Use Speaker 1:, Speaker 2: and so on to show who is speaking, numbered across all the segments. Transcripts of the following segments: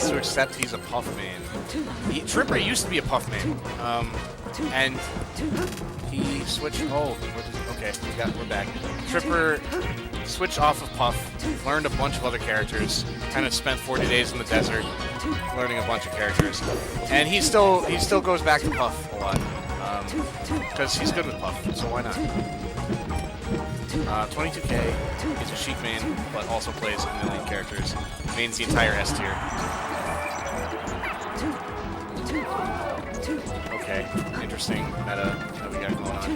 Speaker 1: has to accept he's a Puff main. Tripper used to be a Puff main, and he switched. Oh, okay, we're back. Tripper switched off of Puff, learned a bunch of other characters, kind of spent 40 days in the desert learning a bunch of characters, and he still goes back to Puff a lot because he's good with Puff. So why not? 22K is a Sheik main, but also plays a million characters. Mains the entire S tier. Okay, interesting meta that we got going on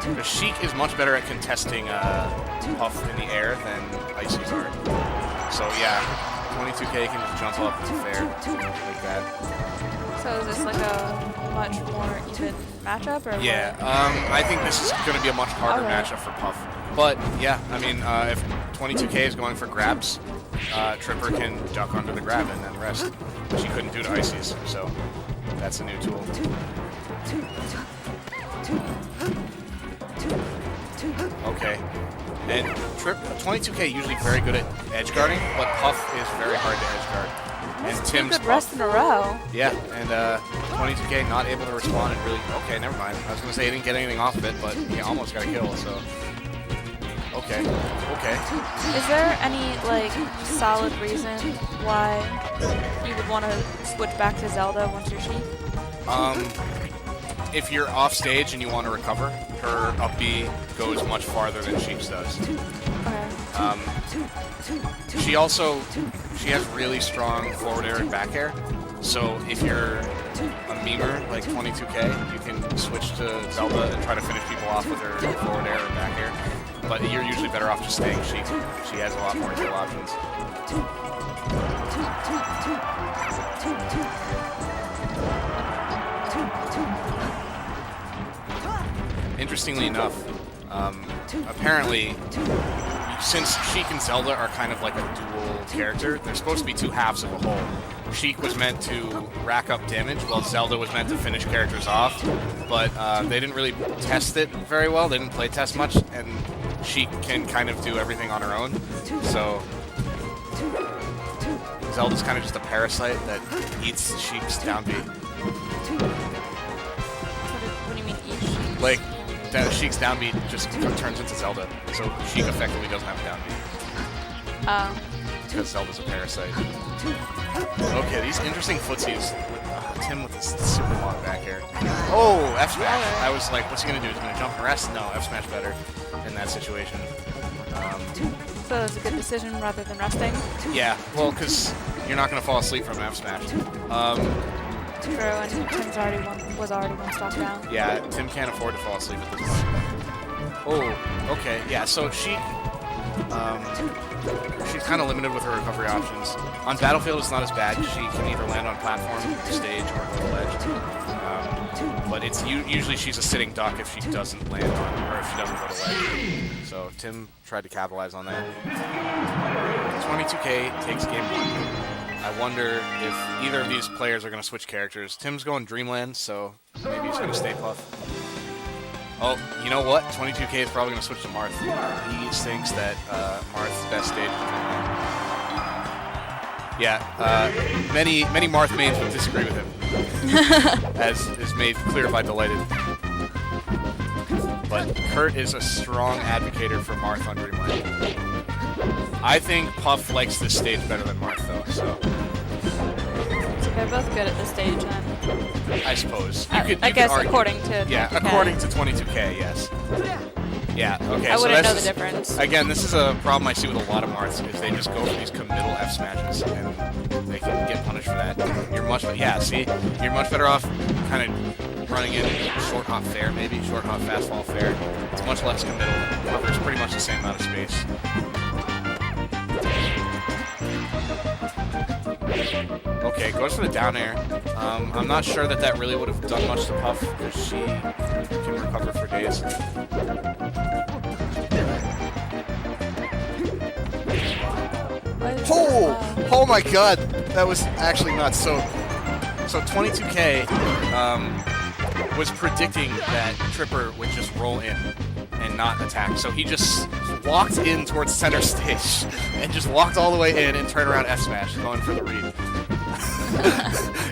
Speaker 1: here. The Sheik is much better at contesting Puff in the air than Ices are. So yeah, 22K can just jump up fair like that.
Speaker 2: So is this like a much more even matchup, or
Speaker 1: yeah, I think this is going to be a much harder matchup for Puff. But yeah, I mean, if 22K is going for grabs, Tripper can duck under the grab and then rest, which he couldn't do to Ices. So that's a new tool. Okay. And 22K usually very good at edge guarding, but Puff is very hard to edge guard. And Tim's
Speaker 2: good rest in a row.
Speaker 1: Yeah, and 22K not able to respond and really. Okay, never mind. I was gonna say he didn't get anything off of it, but he almost got a kill. So. Okay. Okay.
Speaker 2: Is there any like solid reason why you would want to switch back to Zelda once you're Sheik?
Speaker 1: If you're off stage and you want to recover, her up B goes much farther than Sheik's does.
Speaker 2: Okay.
Speaker 1: She has really strong forward air and back air. So if you're a memer like 22K, you can switch to Zelda and try to finish people off with her forward air and back air. But you're usually better off just staying Sheik. She has a lot more kill options. Interestingly enough, apparently, since Sheik and Zelda are kind of like a dual character, they're supposed to be two halves of a whole. Sheik was meant to rack up damage, while Zelda was meant to finish characters off, but they didn't really test it very well. They didn't play test much, and Sheik can kind of do everything on her own. So Zelda's kind of just a parasite that eats Sheik's down B.
Speaker 2: What do you mean eat Sheik?
Speaker 1: Like, Sheik's down B just turns into Zelda, so Sheik effectively doesn't have a down B. Because Zelda's a parasite. Okay, these interesting footsies. Tim with his super long back air. Oh, F smash. I was like, what's he gonna do? He's gonna jump and rest? No, F smash better in that situation.
Speaker 2: So it's a good decision rather than resting?
Speaker 1: Yeah, well, because you're not gonna fall asleep from an F smash.
Speaker 2: True, and Tim's was already one stock down.
Speaker 1: Yeah, Tim can't afford to fall asleep at this point. Oh, okay, yeah, so she's kind of limited with her recovery options. On Battlefield, it's not as bad. She can either land on platform, stage, or go to ledge. But it's usually she's a sitting duck if she doesn't land on, or if she doesn't go to ledge. So Tim tried to capitalize on that. 22K takes game one. I wonder if either of these players are going to switch characters. Tim's going Dreamland, so maybe he's going to stay Puff. Oh, you know what? 22K is probably going to switch to Marth. He thinks that Marth's best stage is Dreamland. Yeah, many Marth mains would disagree with him, as is made clear by Delighted. But Kurt is a strong advocator for Marth on Dreamland. I think Puff likes this stage better than Marth, though, so...
Speaker 2: They're both good at this stage, then.
Speaker 1: I suppose.
Speaker 2: I guess according to 22K.
Speaker 1: Yeah, according to 22K, yes. Yeah, okay,
Speaker 2: I
Speaker 1: so
Speaker 2: wouldn't
Speaker 1: that's
Speaker 2: know the difference.
Speaker 1: Again, this is a problem I see with a lot of Marths, is they just go for these committal F smashes, and they can get punished for that. You're much better off kind of running in short hop fair, maybe, short hop fast fall fair. It's much less committal, covers pretty much the same amount of space. Okay, goes for the down air. I'm not sure that really would have done much to Puff, because she can recover for days. Oh my god! That was actually nuts. So 22K was predicting that Tripper would just roll in and not attack. So he just walked in towards center stage and just walked all the way in and turned around F smash, going for the read.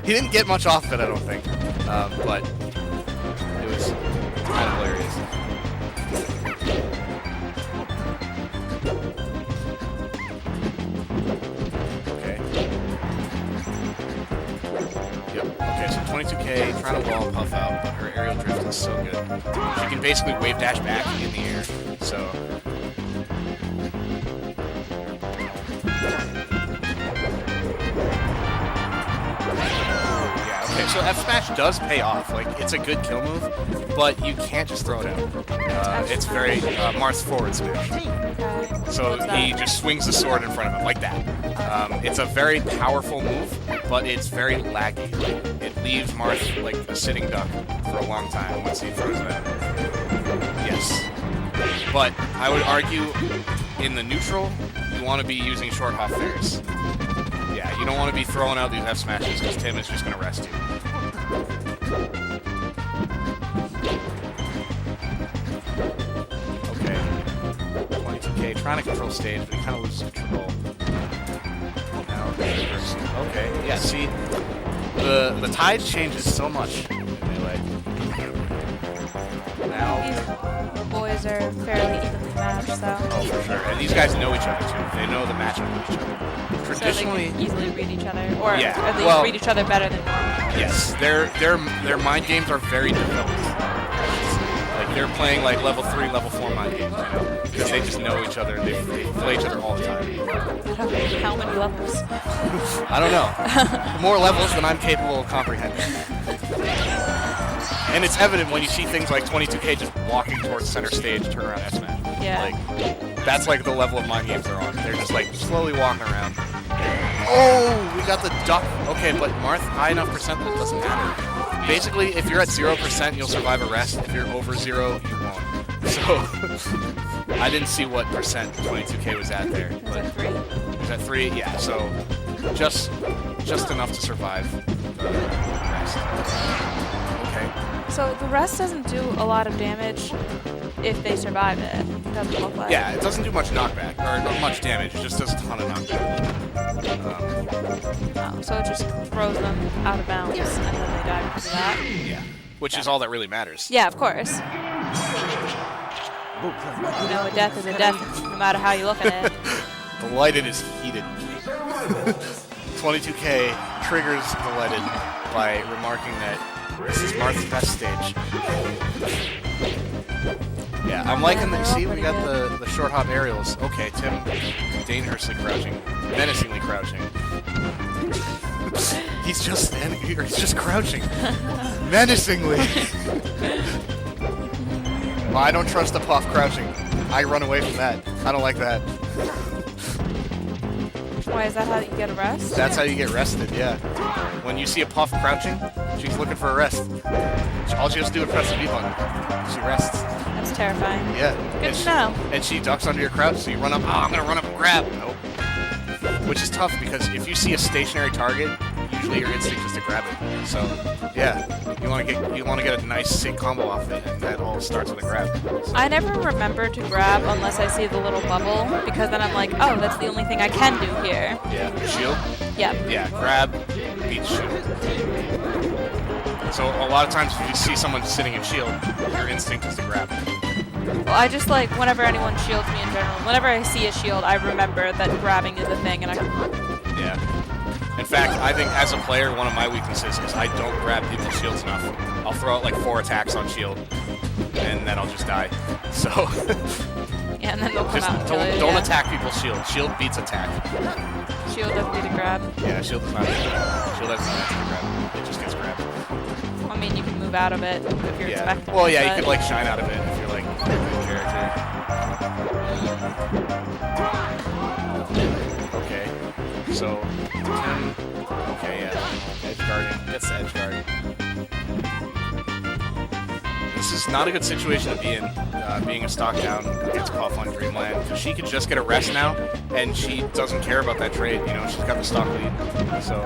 Speaker 1: He didn't get much off of it, I don't think, but it was kind of hilarious. Okay. Yep. Okay, so 22K trying to wall Puff out, but her aerial drift is so good. She can basically wave dash back in the air, so... Okay, so F smash does pay off. Like, it's a good kill move, but you can't just throw it out. It's very Marth's forward smash. So he just swings the sword in front of him like that. It's a very powerful move, but it's very laggy. It leaves Marth like a sitting duck for a long time once he throws it out. Yes, but I would argue in the neutral, you want to be using short hop fairs. Yeah, you don't want to be throwing out these F smashes because Tim is just going to rest you. Okay. 22K trying to control stage, but he kind of loses control. Now, okay, yeah, see, the tide changes so much in Melee. Now,
Speaker 2: The boys are fairly evenly matched, so.
Speaker 1: oh, for sure. And these guys know each other, too. They know the matchup of each other. Traditionally,
Speaker 2: so they can easily read each other, or
Speaker 1: yeah,
Speaker 2: at least
Speaker 1: well,
Speaker 2: read each other better than normal.
Speaker 1: yes, their mind games are very developed. Like they're playing like level 3, level 4 mind games, you know, because they just know each other. They play each other all the time.
Speaker 2: How many levels?
Speaker 1: I don't know. More levels than I'm capable of comprehending. And it's evident when you see things like 22K just walking towards center stage, turn around S smash.
Speaker 2: Yeah.
Speaker 1: Like that's like the level of mind games they're on. They're just like slowly walking around. Oh, we got the duck. Okay, but Marth, high enough percent that it doesn't matter. Basically, if you're at 0%, you'll survive a rest. If you're over 0, you won't. So, I didn't see what percent 22K was at there.
Speaker 2: Is that 3?
Speaker 1: Was that 3? Yeah, so just enough to survive the rest. Okay.
Speaker 2: So the rest doesn't do a lot of damage if they survive it. Doesn't look like.
Speaker 1: Yeah, it doesn't do much knockback, or not much damage. It just does a ton of knockback.
Speaker 2: So it just throws them out of bounds, and then they die because of that.
Speaker 1: Yeah, which is all that really matters.
Speaker 2: Yeah, of course. You know, a death is a death, no matter how you look at it.
Speaker 1: The lighted is heated. 22K triggers the lighted by remarking that this is Marth's best stage. Yeah, I'm liking the. See, we got the short hop aerials. Okay, Tim, dangerously crouching, menacingly crouching. He's just standing here. He's just crouching, menacingly. Well, I don't trust the Puff crouching. I run away from that. I don't like that.
Speaker 2: Why, is that how you get a rest?
Speaker 1: That's how you get rested, yeah. When you see a Puff crouching, she's looking for a rest. All she has to do is press the B button. She rests.
Speaker 2: That's terrifying.
Speaker 1: Yeah.
Speaker 2: Good to know.
Speaker 1: And she ducks under your crouch, so you run up. Oh, I'm going to run up and grab. Nope. Which is tough because if you see a stationary target, usually your instinct is to grab it. So, yeah, you want to get a nice sick combo off it, and that all starts with a grab. So.
Speaker 2: I never remember to grab unless I see the little bubble, because then I'm like, oh, that's the only thing I can do here.
Speaker 1: Yeah, shield?
Speaker 2: Yep.
Speaker 1: Yeah, grab, beat shield. So a lot of times if you see someone sitting in shield, your instinct is to grab.
Speaker 2: Well, I just like, whenever anyone shields me in general, whenever I see a shield, I remember that grabbing is a thing, and I can...
Speaker 1: Yeah. In fact, I think as a player, one of my weaknesses is I don't grab people's shields enough. I'll throw out like 4 attacks on shield, and then I'll just die. So...
Speaker 2: Yeah, and then they'll come
Speaker 1: just
Speaker 2: out and kill you,
Speaker 1: don't
Speaker 2: yeah.
Speaker 1: attack people's shield. Shield beats attack.
Speaker 2: Shield doesn't need a grab.
Speaker 1: Yeah, shield does not need a grab. Shield doesn't need a grab. It just gets grabbed.
Speaker 2: I mean, you can move out of it if you're expecting
Speaker 1: Well,
Speaker 2: it,
Speaker 1: yeah, you
Speaker 2: but-
Speaker 1: could like shine out of it if you're like a good character. Okay, so Tim. Okay, yeah, edge guarding. Gets the edge guard. This is not a good situation to be in, being a stock down against Cough on Dreamland, because she could just get a rest now, and she doesn't care about that trade. You know, she's got the stock lead. So.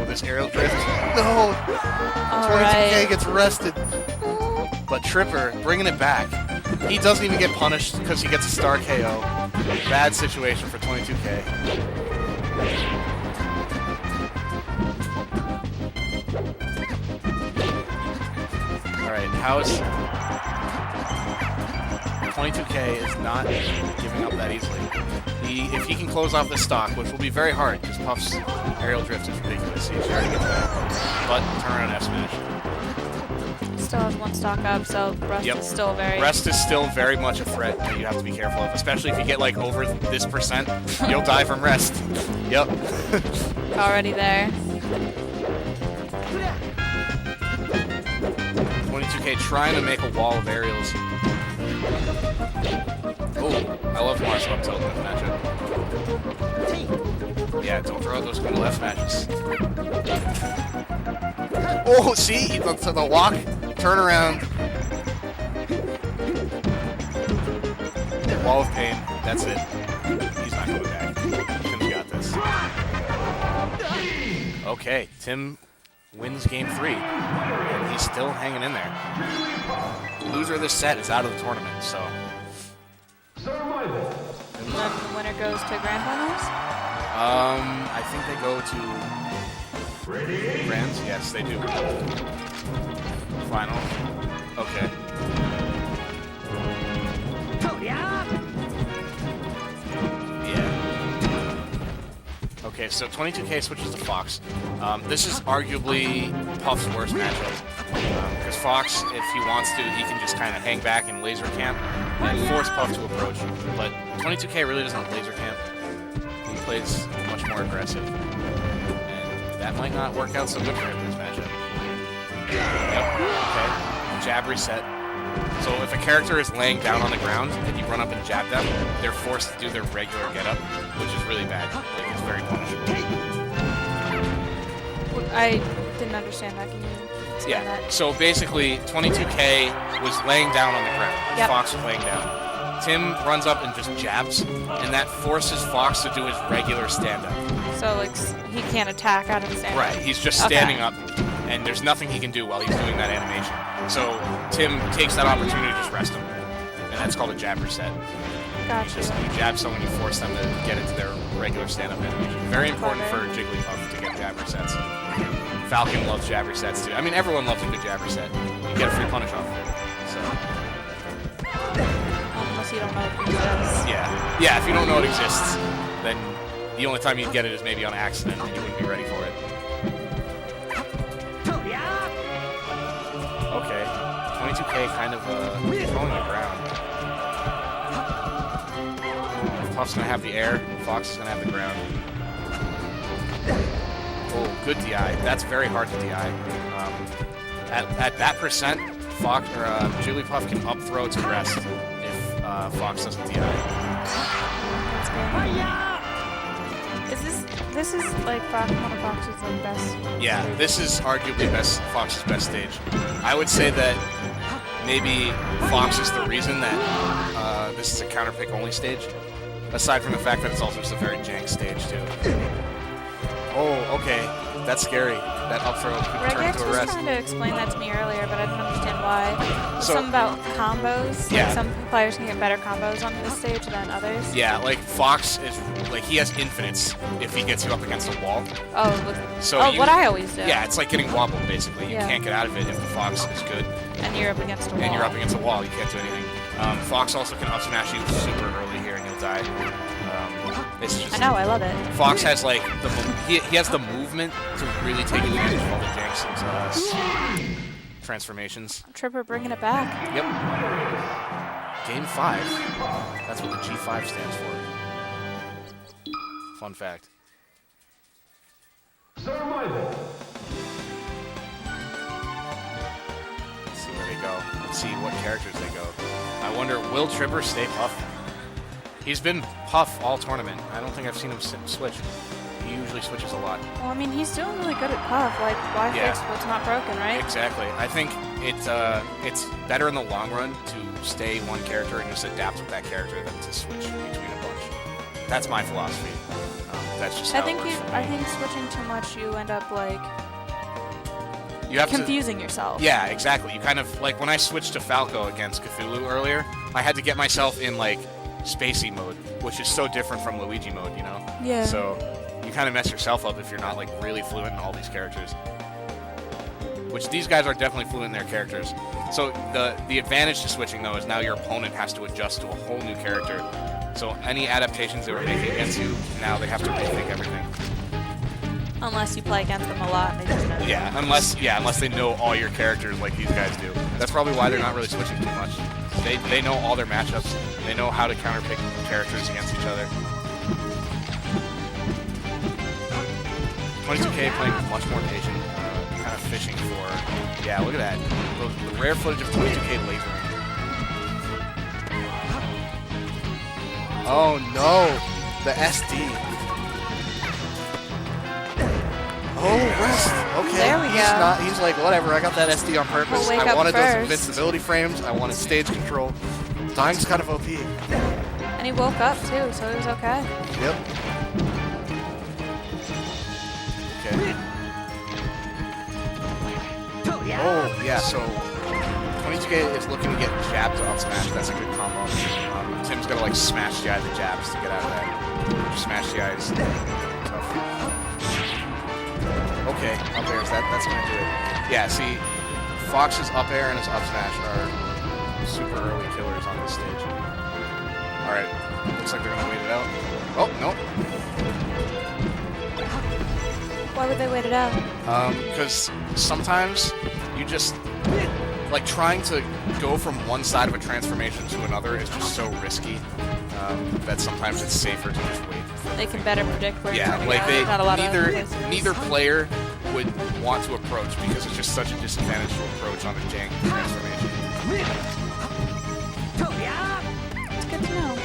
Speaker 1: This aerial drift. No! 22K gets arrested. but Tripper bringing it back. He doesn't even get punished because he gets a star KO. Bad situation for 22K. Alright, how's 22K is not giving up that easily. If he can close off this stock, which will be very hard because Puff's aerial drift is ridiculous. He already gets that. But turn around F smash.
Speaker 2: Still has one stock up, so rest is still very...
Speaker 1: Rest is still very much a threat that you have to be careful of, especially if you get like over this percent, you'll die from rest. Yep.
Speaker 2: Already there.
Speaker 1: 22K trying to make a wall of aerials. Oh, I love Mars up tilt in this matchup. Yeah, don't throw out those cool left smashes. Oh, see? The walk, turn around. Wall of pain. That's it. He's not coming back. Tim's got this. Okay, Tim wins game 3. And he's still hanging in there. Loser of this set is out of the tournament, so...
Speaker 2: And then the winner goes to Grand Finals?
Speaker 1: I think they go to Grands. Yes, they do. Final. Okay. Yeah. Okay, so 22K switches to Fox. This is arguably Puff's worst matchup. Because Fox, if he wants to, he can just kind of hang back and laser camp and force Puff to approach. But 22K really doesn't laser camp. He plays much more aggressive. And that might not work out so good for him in this matchup. Yep, okay. Jab reset. So if a character is laying down on the ground and you run up and jab them, they're forced to do their regular get-up, which is really bad. Like, it's very punishable.
Speaker 2: I didn't understand that. Can you explain that?
Speaker 1: So basically, 22K was laying down on the ground.
Speaker 2: Yep.
Speaker 1: Fox was laying down. Tim runs up and just jabs, and that forces Fox to do his regular stand-up.
Speaker 2: So, like, he can't attack out of the stand-up?
Speaker 1: Right, he's just standing up, and there's nothing he can do while he's doing that animation. So Tim takes that opportunity to just rest him, and that's called a jab reset.
Speaker 2: Gotcha.
Speaker 1: Just you jab someone, you force them to get into their regular stand-up animation. Very important for Jigglypuff to get jab resets. Falcon loves jab resets too. I mean, everyone loves a good jab reset. You get a free punish off of it. So.
Speaker 2: Unless you don't know it exists.
Speaker 1: Yeah, if you don't know it exists, then the only time you'd get it is maybe on accident, and you wouldn't be ready for it. Okay, 22K kind of controlling the ground. Puff's gonna have the air, Fox is gonna have the ground. Oh, good DI. That's very hard to DI. At that percent, Fox or Jigglypuff can up throw to rest if Fox doesn't DI.
Speaker 2: This is like one of Fox's like best.
Speaker 1: Yeah, this is arguably Fox's best stage. I would say that maybe Fox is the reason that this is a counter pick only stage. Aside from the fact that it's also just a very jank stage too. Oh, okay. That's scary. That up throw could turn into a rest.
Speaker 2: was trying to explain that to me earlier, but I didn't understand why.
Speaker 1: So,
Speaker 2: something about combos.
Speaker 1: Yeah.
Speaker 2: Like some players can get better combos on this stage than others.
Speaker 1: Yeah, like Fox is like he has infinites if he gets you up against a wall.
Speaker 2: What I always do.
Speaker 1: Yeah, it's like getting wobbled basically. You can't get out of it if the Fox is good.
Speaker 2: And you're up against a wall.
Speaker 1: And you're up against a wall. You can't do anything. Fox also can up smash you super early here and you'll die. It's just,
Speaker 2: I know, I love it.
Speaker 1: Fox has like he has the movement to really take advantage of all the janks and transformations.
Speaker 2: Tripper bringing it back.
Speaker 1: Yep. Game 5. That's what the G5 stands for. Fun fact. Let's see where they go. Let's see what characters they go. I wonder, will Tripper stay Puff? He's been Puff all tournament. I don't think I've seen him switch. He usually switches a lot.
Speaker 2: Well, I mean, he's doing really good at Puff. Like, why fix what's not broken, right?
Speaker 1: Exactly. I think it's better in the long run to stay one character and just adapt with that character than to switch between a bunch. That's my philosophy. That's just how it works for me.
Speaker 2: I think switching too much, you end up like
Speaker 1: You have
Speaker 2: confusing yourself.
Speaker 1: Yeah, exactly. You kind of like when I switched to Falco against Cthulhu earlier, I had to get myself in like spacey mode, which is so different from Luigi mode, you know?
Speaker 2: Yeah.
Speaker 1: So you kind of mess yourself up if you're not like really fluent in all these characters. Which these guys are definitely fluent in their characters. So the advantage to switching though is now your opponent has to adjust to a whole new character. So any adaptations they were making against you, now they have to rethink everything.
Speaker 2: Unless you play against them a lot and they just know.
Speaker 1: Yeah, unless they know all your characters like these guys do. That's probably why they're not really switching too much. They know all their matchups. They know how to counterpick characters against each other. 22K playing much more patient, kind of fishing for. Yeah, look at that. The rare footage of 22K lasering. Oh no, the SD. Oh, rest. Okay.
Speaker 2: There we go.
Speaker 1: He's like, whatever, I got that SD on purpose.
Speaker 2: We'll wake
Speaker 1: I
Speaker 2: up
Speaker 1: wanted those
Speaker 2: first.
Speaker 1: invincibility frames. I wanted stage control. Dying's kind of OP.
Speaker 2: And he woke up too, so it was okay.
Speaker 1: Yep. Okay. Oh, yeah, so 22K is looking to get jab to up smash. That's a good combo. Tim's got to like smash the eye the jabs to get out of that. Smash the eyes. Tough. Okay, up airs, that's gonna do it. Yeah, see, Fox's up air and his up smash are super early killers on this stage. Alright, looks like they're gonna wait it out. Oh, nope.
Speaker 2: Why would they wait it out?
Speaker 1: Because sometimes you just, like trying to go from one side of a transformation to another is just so risky that sometimes it's safer to just wait.
Speaker 2: They can better predict where
Speaker 1: Yeah,
Speaker 2: you're
Speaker 1: like
Speaker 2: going. Not a lot of places.
Speaker 1: neither player would want to approach because it's just such a disadvantage to approach on a jank transformation.
Speaker 2: It's good to know.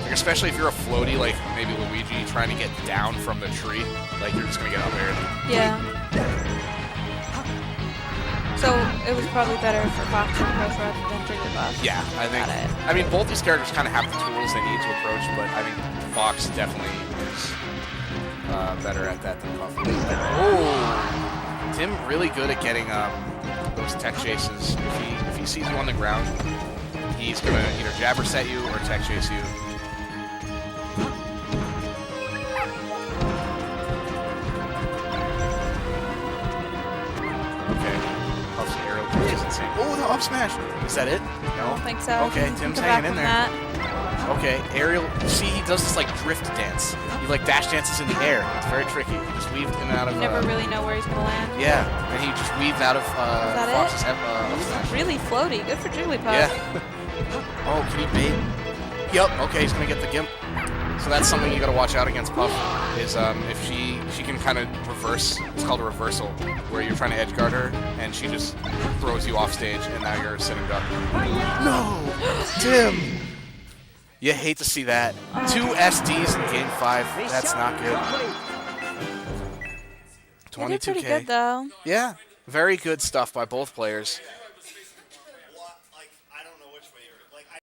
Speaker 1: Like, especially if you're a floaty, like maybe Luigi, trying to get down from the tree, like you're just gonna get up aired.
Speaker 2: Yeah. So it was probably better for Fox to approach rather than Jigglypuff.
Speaker 1: Yeah, I think.
Speaker 2: Got it.
Speaker 1: I mean, both these characters kind of have the tools they need to approach, but I think Fox definitely is better at that than Puff. Oh, Tim really good at getting those tech chases. If he sees you on the ground, he's gonna either jabber set you or tech chase you. Oh, the up smash! Is that it?
Speaker 2: I
Speaker 1: No.
Speaker 2: don't think so.
Speaker 1: Okay,
Speaker 2: You can
Speaker 1: Tim's
Speaker 2: come
Speaker 1: hanging
Speaker 2: back
Speaker 1: in
Speaker 2: from
Speaker 1: there.
Speaker 2: that.
Speaker 1: Okay, aerial. See, he does this like drift dance. He like dash dances in the air. It's very tricky. He just weaved in and out of.
Speaker 2: You never really know where he's gonna land.
Speaker 1: Yeah, and he just weaved out of
Speaker 2: that
Speaker 1: Fox's
Speaker 2: it?
Speaker 1: up smash.
Speaker 2: Really floaty. Good for Jigglypuff.
Speaker 1: Yeah. Oh, can he bait? Yep. Okay, he's gonna get the gimp. So that's something you gotta watch out against Puff. Is if she can kind of reverse. It's called a reversal, where you're trying to edge guard her, and she just throws you off stage, and now you're sitting duck. No, Tim. You hate to see that. 2 SDs in Game 5. That's not good.
Speaker 2: They did
Speaker 1: 22K.
Speaker 2: pretty good though.
Speaker 1: Yeah, very good stuff by both players.